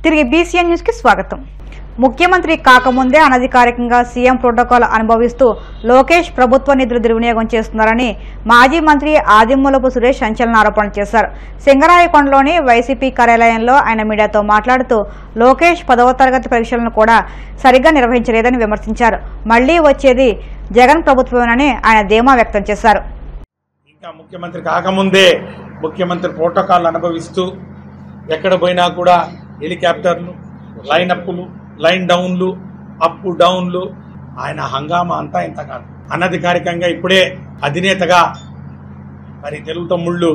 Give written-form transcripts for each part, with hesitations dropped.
తిరిగి BCN news కి స్వాగతం. ముఖ్యమంత్రి కాకముందే అనధికారికంగా సీఎం ప్రోటోకాల్ అనుభవిస్తూ లోకేష్ ప్రభుత్వ నిధులు దుర్వినియోగం చేస్తున్నారని మాజీ మంత్రి ఆదిమూలపు సురేష్ సంచలన ఆరోపణలు చేశారు. సింగరాయకొండలోని వైసీపీ కార్యాలయంలో ఆయన మీడియాతో మాట్లాడుతూ లోకేష్ 10వ తరగతి పరీక్షలను కూడా సరిగ్గా నిర్వహించలేదని విమర్శించారు. మళ్లీ వచ్చేది జగన్ ప్రభుత్వమేనని ఆయన ధీమా వ్యక్తం చేశారు. ఇంకా ముఖ్యమంత్రి కాకముందే ముఖ్యమంత్రి ప్రోటోకాల్ అనుభవిస్తూ ఎక్కడ పోయినా కూడా హెలికాప్టర్లు, లైన్ అప్పులు, లైన్ డౌన్లు, అప్ డౌన్లు, ఆయన హంగామా అంతా ఇంత కాదు. అనధికారికంగా ఇప్పుడే అధినేతగా మరి తెలుగు తమ్ముళ్ళు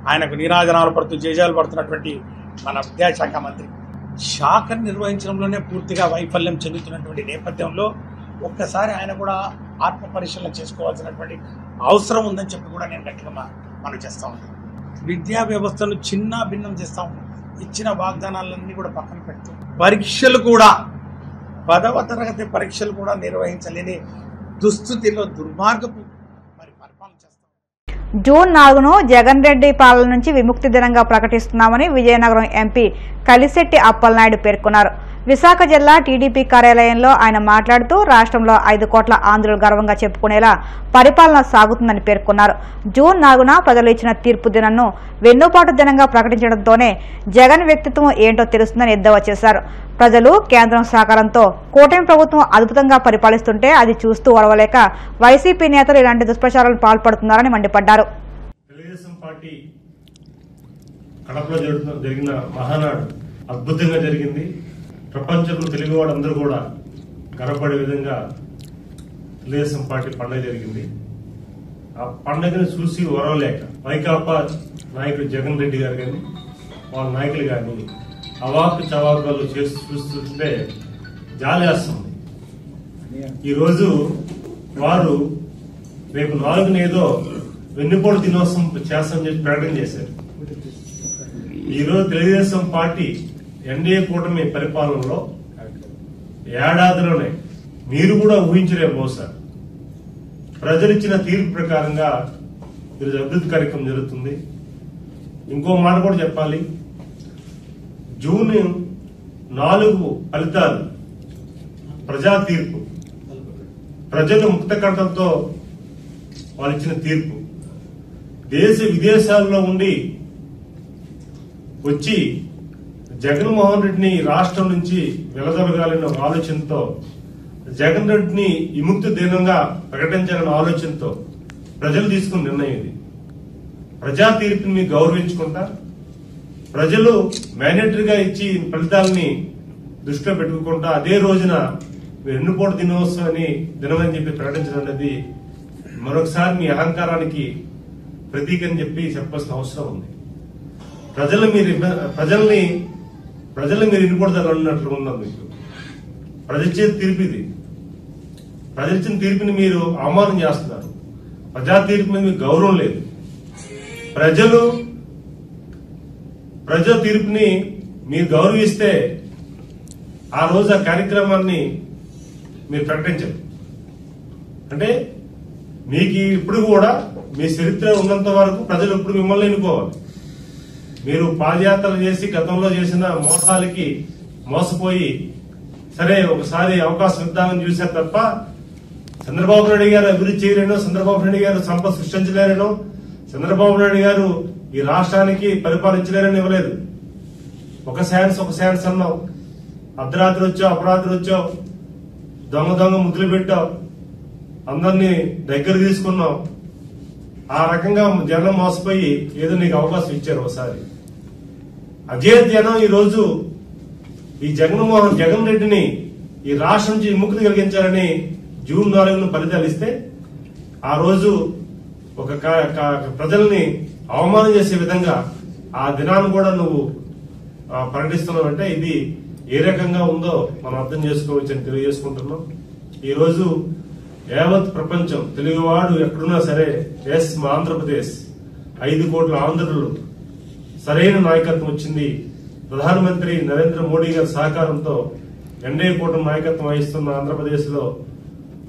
ఆయనకు నీరాజనాలు పడుతూ జేజాలు పడుతున్నటువంటి మన విద్యాశాఖ మంత్రి శాఖను నిర్వహించడంలోనే పూర్తిగా వైఫల్యం చెందుతున్నటువంటి నేపథ్యంలో ఒక్కసారి ఆయన కూడా ఆత్మ పరిశీలన చేసుకోవాల్సినటువంటి అవసరం ఉందని చెప్పి కూడా నేను గట్టిగా మనం చేస్తా ఉన్నాను. విద్యా వ్యవస్థను చిన్న భిన్నం చేస్తా ఉన్నాం. ఇచ్చిన వాగ్దానాలన్నీ కూడా పక్కన పెడుతూ పరీక్షలు కూడా 10వ తరగతి పరీక్షలు కూడా నిర్వహించలేని దుస్థితిలో దుర్మార్గపు మరి పరిపాలన చేస్తాం. జూన్ 4ను జగన్ రెడ్డి పాలన నుంచి విముక్తి దినంగా ప్రకటిస్తున్నామని విజయనగరం ఎంపీ కలిశెట్టి అప్పలనాయుడు పేర్కొన్నారు. విశాఖ జిల్లా టీడీపీ కార్యాలయంలో ఆయన మాట్లాడుతూ రాష్ట్రంలో 5 కోట్ల ఆంధ్రులు గర్వంగా చెప్పుకునేలా పరిపాలన సాగుతుందని పేర్కొన్నారు. జూన్ 4న ప్రజలు ఇచ్చిన తీర్పు దినను వెన్నుపాటు దినంగా ప్రకటించడంతోనే జగన్ వ్యక్తిత్వం ఏంటో తెలుస్తుందని ఎద్దేవా చేశారు. ప్రజలు కేంద్రం సహకారంతో కూటమి ప్రభుత్వం అద్భుతంగా పరిపాలిస్తుంటే అది చూస్తూ ఓర్వలేక వైసీపీ నేతలు ఇలాంటి దుష్ప్రచారాలకు పాల్పడుతున్నారని మండిపడ్డారు. తెలుగుదేశం పార్టీ కడపలో జరిగిన మహానాడు అద్భుతంగా జరిగింది. ప్రపంచంలో తెలుగు వాళ్ళందరూ కూడా గర్వపడే విధంగా తెలుగుదేశం పార్టీ పండుగ జరిగింది. ఆ పండుగను చూసి ఓరవలేక వైకాపా నాయకుడు జగన్ రెడ్డి గారు కానీ వాళ్ళ నాయకులు కానీ అవాకు చవాకులు చూస్తుంటే జాలేస్తుంది. ఈరోజు వారు రేపు 4న ఏదో వెన్నుపోటు దినోత్సవం చేస్తామని చెప్పి ప్రకటన చేశారు. ఈరోజు తెలుగుదేశం పార్టీ ఎన్డీఏ కూటమి పరిపాలనలో ఏడాదిలోనే మీరు కూడా ఊహించలేరు. బహుశా ప్రజలు ఇచ్చిన తీర్పు ప్రకారంగా ఈరోజు అభివృద్ధి కార్యక్రమం జరుగుతుంది. ఇంకో మాట కూడా చెప్పాలి. జూన్ 4 ఫలితాలు ప్రజా తీర్పు, ప్రజలు ముక్త కంఠంతో వాళ్ళు ఇచ్చిన తీర్పు. దేశ విదేశాల్లో ఉండి వచ్చి జగన్మోహన్ రెడ్డిని రాష్ట్రం నుంచి వెలదొలగాలన్న ఆలోచనతో, జగన్ రెడ్డిని విముక్తి దినంగా ప్రకటించాలన్న ఆలోచనతో ప్రజలు తీసుకున్న నిర్ణయం ఇది. ప్రజా తీర్పుని మీకు గౌరవించుకుంటా ప్రజలు మ్యాండేటరీగా ఇచ్చి ఫలితాలని దృష్టిలో పెట్టుకుంటా అదే రోజున వెన్నుపోటు దినోత్సవాన్ని దినమని చెప్పి ప్రకటించడం అనేది మరొకసారి మీ అహంకారానికి ప్రతీక అని చెప్పి చెప్పాల్సిన అవసరం ఉంది. ప్రజల్ని మీరు ఇన్నుపడతారన్నట్లు ఉన్నది. మీకు ప్రజలిచ్చే తీర్పు ఇది. ప్రజలిచ్చిన తీర్పుని మీరు అవమానం చేస్తున్నారు. ప్రజా తీర్పు మీద మీకు గౌరవం లేదు. ప్రజా తీర్పుని మీరు గౌరవిస్తే ఆ రోజు ఆ కార్యక్రమాన్ని మీరు ప్రకటించరు. అంటే మీకు ఇప్పుడు కూడా మీ చరిత్ర ఉన్నంత వరకు ప్రజలు ఇప్పుడు మిమ్మల్ని ఎన్నుకోవాలి. మీరు పాదయాత్రలు చేసి గతంలో చేసిన మోసాలకి మోసపోయి సరే ఒకసారి అవకాశం ఇద్దామని చూశారు తప్ప చంద్రబాబు నాయుడు గారు అభివృద్ధి చేయలేను, చంద్రబాబు నాయుడు గారు సంపద సృష్టించలేరను, చంద్రబాబు నాయుడు గారు ఈ రాష్ట్రానికి పరిపాలించలేరని ఇవ్వలేదు. ఒక ఛాన్స్ అన్నావు. అర్ధరాత్రి వచ్చావు, అపరాత్రి వచ్చావు, దొంగ ముద్దులు పెట్టావు, అందరినీ దగ్గర తీసుకున్నావు. ఆ రకంగా జనం మోసపోయి ఏదో నీకు అవకాశం ఇచ్చారు ఒకసారి. అదే జనం ఈ రోజు ఈ జగన్ రెడ్డిని ఈ రాష్ట్రం నుంచి విముక్తి కలిగించాలని జూన్ 4న ఫలితాలు ఇస్తే ఆ రోజు ఒక ప్రజల్ని అవమానం చేసే విధంగా ఆ దినాన్ని కూడా నువ్వు ప్రకటిస్తున్నావు అంటే ఇది ఏ రకంగా ఉందో మనం అర్థం చేసుకోవచ్చని తెలియజేసుకుంటున్నాం. ఈ రోజు యావత్ ప్రపంచం తెలుగువాడు ఎక్కడున్నా సరే మా ఆంధ్రప్రదేశ్ 5 కోట్ల ఆంధ్రులు సరైన నాయకత్వం వచ్చింది. ప్రధానమంత్రి నరేంద్ర మోడీ గారి సహకారంతో ఎన్డీఏ కూటమి నాయకత్వం వహిస్తున్న ఆంధ్రప్రదేశ్ లో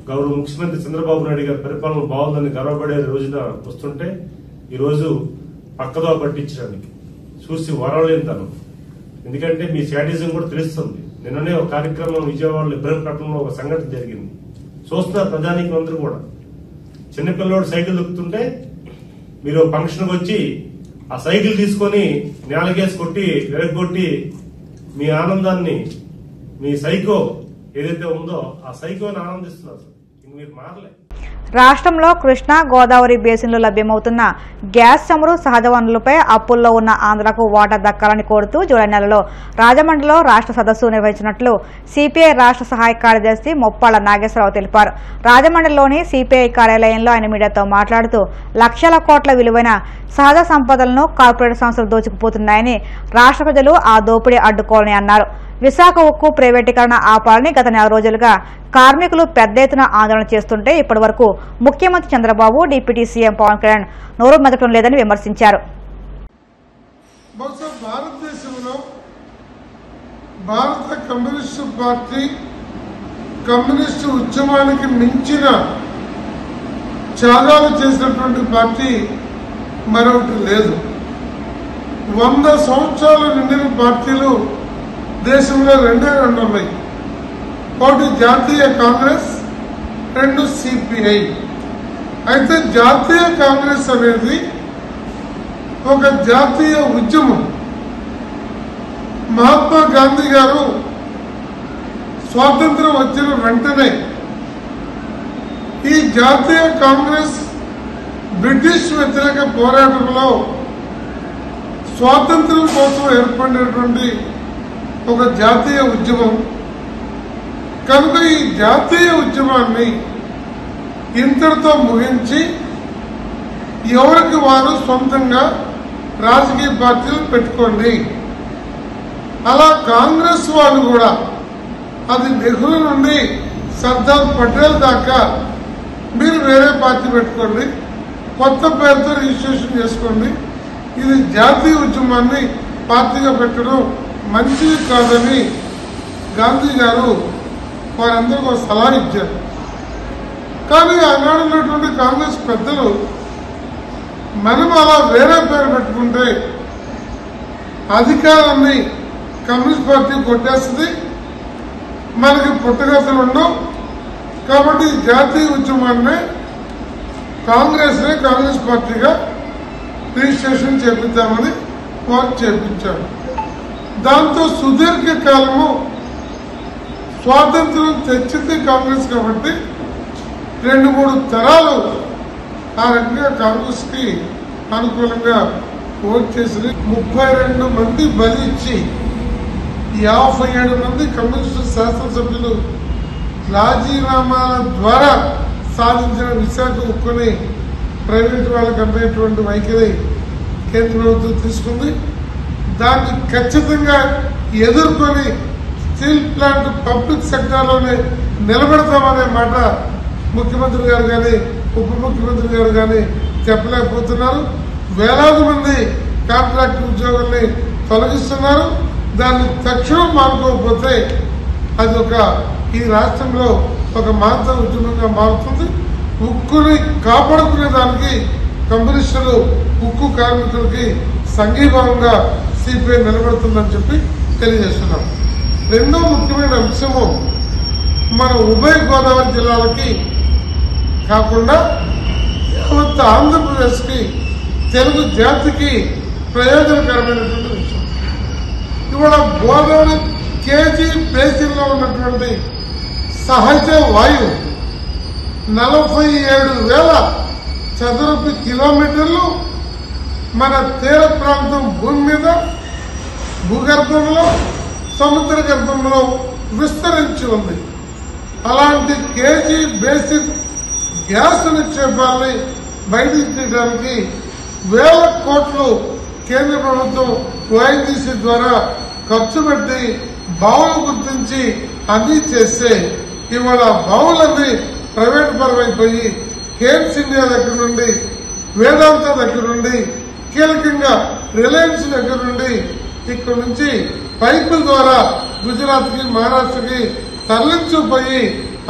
గౌరవ ముఖ్యమంత్రి చంద్రబాబు నాయుడు గారి పరిపాలన బాగుందని గర్వపడే రోజున వస్తుంటే ఈ రోజు పక్కదో పట్టించడానికి చూసి వరలేనితనం ఎందుకంటే మీ శాడిజం కూడా తెలుస్తుంది. నిన్ననే ఒక కార్యక్రమం విజయవాడలో ఇబ్రహీంపట్నంలో ఒక సంఘటన జరిగింది. చూస్తున్నారు ప్రజానీకం అందరూ కూడా. చిన్నపిల్లవాడు సైకిల్ దొక్కుతుంటే మీరు ఫంక్షన్కి వచ్చి ఆ సైకిల్ తీసుకొని నేలకేసి కొట్టి వెరగొట్టి మీ ఆనందాన్ని, మీ సైకో ఏదైతే ఉందో ఆ సైకోని ఆనందిస్తున్నారు. ఇంక మీరు మారలే. రాష్ట్రంలో కృష్ణా గోదావరి బేసిన్లో లభ్యమవుతున్న గ్యాస్ చమురు సహజ వనరులపై అప్పుల్లో ఉన్న ఆంధ్రకు వాటా దక్కాలని కోరుతూ జూలై నెలలో రాజమండ్రిలో రాష్ట్ర సదస్సు నిర్వహించినట్లు సిపిఐ రాష్ట్ర సహాయ కార్యదర్శి మొప్పాళ్ల నాగేశ్వరరావు తెలిపారు. రాజమండ్రిలోని సిపిఐ కార్యాలయంలో ఆయన మీడియాతో మాట్లాడుతూ లక్షల కోట్ల విలువైన సహజ సంపదలను కార్పొరేట్ సంస్థలు దోచుకుపోతున్నాయని రాష్ట్ర ప్రజలు ఆ దోపిడీ అడ్డుకోవాలని అన్నారు. విశాఖ ఉక్కు ప్రైవేటీకరణ ఆపాలని గత 4 రోజులుగా కార్మికులు పెద్ద ఎత్తున ఆందోళన చేస్తుంటే ఇప్పటి వరకు ముఖ్యమంత్రి చంద్రబాబు, డిప్యూటీ సీఎం పవన్ కళ్యాణ్ నోరు మెదటం లేదని విమర్శించారు. భారతదేశంలో భారత కమ్యూనిస్టు పార్టీ కమ్యూనిస్టు ఉద్యమానికి మించిన త్యాగాలు చేసినటువంటి పార్టీ మరొకటి లేదు. 100 సంవత్సరాలు నిండిన పార్టీలు దేశంలో రెండే ఉన్నాయి. ఒకటి జాతీయ కాంగ్రెస్, 2 సిపిఐ. అయితే జాతీయ కాంగ్రెస్ అనేది ఒక జాతీయ ఉద్యమం. మహాత్మా గాంధీ గారు స్వాతంత్రం వచ్చిన వెంటనే ఈ జాతీయ కాంగ్రెస్ బ్రిటిష్ వ్యతిరేక పోరాటంలో స్వాతంత్రం కోసం ఏర్పడినటువంటి ఒక జాతీయ ఉద్యమం. కనుక ఈ జాతీయ ఉద్యమాన్ని ఇంతటితో ముగించి ఎవరికి వారు సొంతంగా రాజకీయ పార్టీలు పెట్టుకోండి. అలా కాంగ్రెస్ వాళ్ళు కూడా అది నెహ్రూ నుండి సర్దార్ పటేల్ దాకా మీరు వేరే పార్టీ పెట్టుకోండి, కొత్త పేరుతో రిజిస్ట్రేషన్ చేసుకోండి. ఇది జాతీయ ఉద్యమాన్ని పార్టీగా పెట్టడం మంచిది కాదని గాంధీ గారు వారందరికీ ఒక సలహా ఇచ్చారు. కానీ ఆనాడు ఉన్నటువంటి కాంగ్రెస్ పెద్దలు మనం అలా వేరే పేరు పెట్టుకుంటే అధికారాన్ని కమ్యూనిస్ట్ పార్టీ కొట్టేస్తుంది, మనకి పుట్టగతులు ఉండవు. కాబట్టి జాతీయ ఉద్యమాన్ని కాంగ్రెస్ పార్టీగా రిజిస్ట్రేషన్ చేపిద్దామని వారు చేపించారు. దాంతో సుదీర్ఘ కాలము స్వాతంత్రం తెచ్చింది కాంగ్రెస్ కాబట్టి 2-3 తరాలు ఆ రకంగా కాంగ్రెస్ కి అనుకూలంగా ఓట్ చేసి 32 మంది బలి ఇచ్చి 57 మంది కమ్యూనిస్టు శాసనసభ్యులు రాజీనామాల ద్వారా సాధించిన విశాఖ ఉక్కుని ప్రైవేట్ వాళ్ళకి అమ్మేటువంటి వైఖరి కేంద్ర ప్రభుత్వం తీసుకుంది. దాన్ని ఖచ్చితంగా ఎదుర్కొని స్టీల్ ప్లాంట్ పబ్లిక్ సెక్టార్లోనే నిలబెడతామనే మాట ముఖ్యమంత్రి గారు కానీ ఉప ముఖ్యమంత్రి గారు కానీ చెప్పలేకపోతున్నారు. వేలాది మంది కాంట్రాక్ట్ ఉద్యోగుల్ని తొలగిస్తున్నారు. దాన్ని తక్షణం మానుకోకపోతే అది ఈ రాష్ట్రంలో ఒక మాంత ఉద్యమంగా మారుతుంది. ఉక్కుని కాపాడుకునే దానికి కమ్యూనిస్టులు ఉక్కు కార్మికులకి సంఘీభావంగా సిపిఐ నిలబడుతుందని చెప్పి తెలియజేస్తున్నాం. రెండో ముఖ్యమైన అంశము మన ఉభయ గోదావరి జిల్లాలకి కాకుండా యావత్ ఆంధ్రప్రదేశ్కి, తెలుగు జాతికి ప్రయోజనకరమైనటువంటి విషయం. ఇవాళ గోదావరి కేజీ బేసిన్లో ఉన్నటువంటి సహజ వాయువు 47,000 చదరపు కిలోమీటర్లు మన తీర ప్రాంతం భూమి మీద, భూగర్భంలో, సముద్ర గర్భంలో విస్తరించి ఉంది. అలాంటి కేజీ బేసిక్ గ్యాస్ నిక్షేపాలని బయటికి తీయడానికి 1,000 కోట్లు కేంద్ర ప్రభుత్వం ఓఎన్జీసీ ద్వారా ఖర్చు పెట్టి బావులు గుర్తించి అన్ని చేస్తే ఇవాళ బావులన్నీ ప్రైవేట్ పరమైపోయి కేమ్స్ ఇండియా దగ్గర నుండి, వేదాంత దగ్గర నుండి, కీలకంగా రిలయన్స్ దగ్గర నుండి ఇక్కడ నుంచి పైపుల ద్వారా గుజరాత్ కి, మహారాష్ట్రకి తరలించిపోయి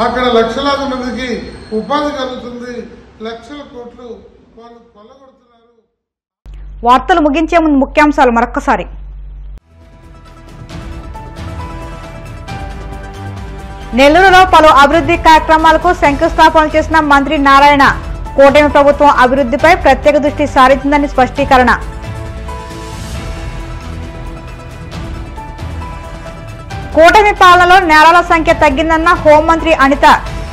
అక్కడ లక్షలాది మందికి ఉపాధి కలుగుతుంది. లక్షల కోట్లు వాళ్ళు కొల్లగొడుతున్నారు. వార్తలు ముగించే ముందు ముఖ్యాంశాలు మరొక్కసారి. నెల్లూరులో పలు అభివృద్ధి కార్యక్రమాలకు శంకుస్థాపన చేసిన మంత్రి నారాయణ. కూటమి ప్రభుత్వం అభివృద్ధిపై ప్రత్యేక దృష్టి సారించిందని స్పష్టీకరణ. కూటమి పాలనలో నేరాల సంఖ్య తగ్గిందన్న హోంమంత్రి అనిత.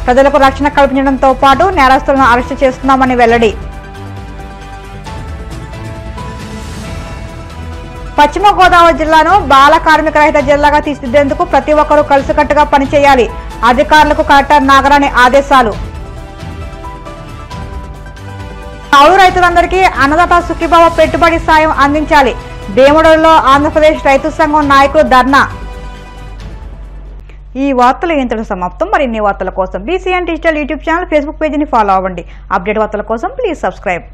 ప్రజలకు రక్షణ కల్పించడంతో పాటు నేరస్తులను అరెస్టు చేస్తున్నామని వెల్లడి. పశ్చిమ గోదావరి జిల్లాను బాల కార్మిక రహిత జిల్లాగా తీర్చిదిద్దేందుకు ప్రతి ఒక్కరూ కలిసికట్టుగా పనిచేయాలి. అధికారులకు కలెక్టర్ నాగరాణి ఆదేశాలు. కౌలు రైతులందరికీ అన్నదాత సుఖీభావ పెట్టుబడి సాయం అందించాలి. దేముడలో ఆంధ్రప్రదేశ్ రైతు సంఘం నాయకులు ధర్నా. ఈ వార్తలు ఇంతటితో సమాప్తం. మరిన్ని వార్తల కోసం BCN digital YouTube channel, Facebook పేజీని ఫాలో అవ్వండి. అప్డేట్ వార్తల కోసం ప్లీజ్ సబ్స్క్రైబ్.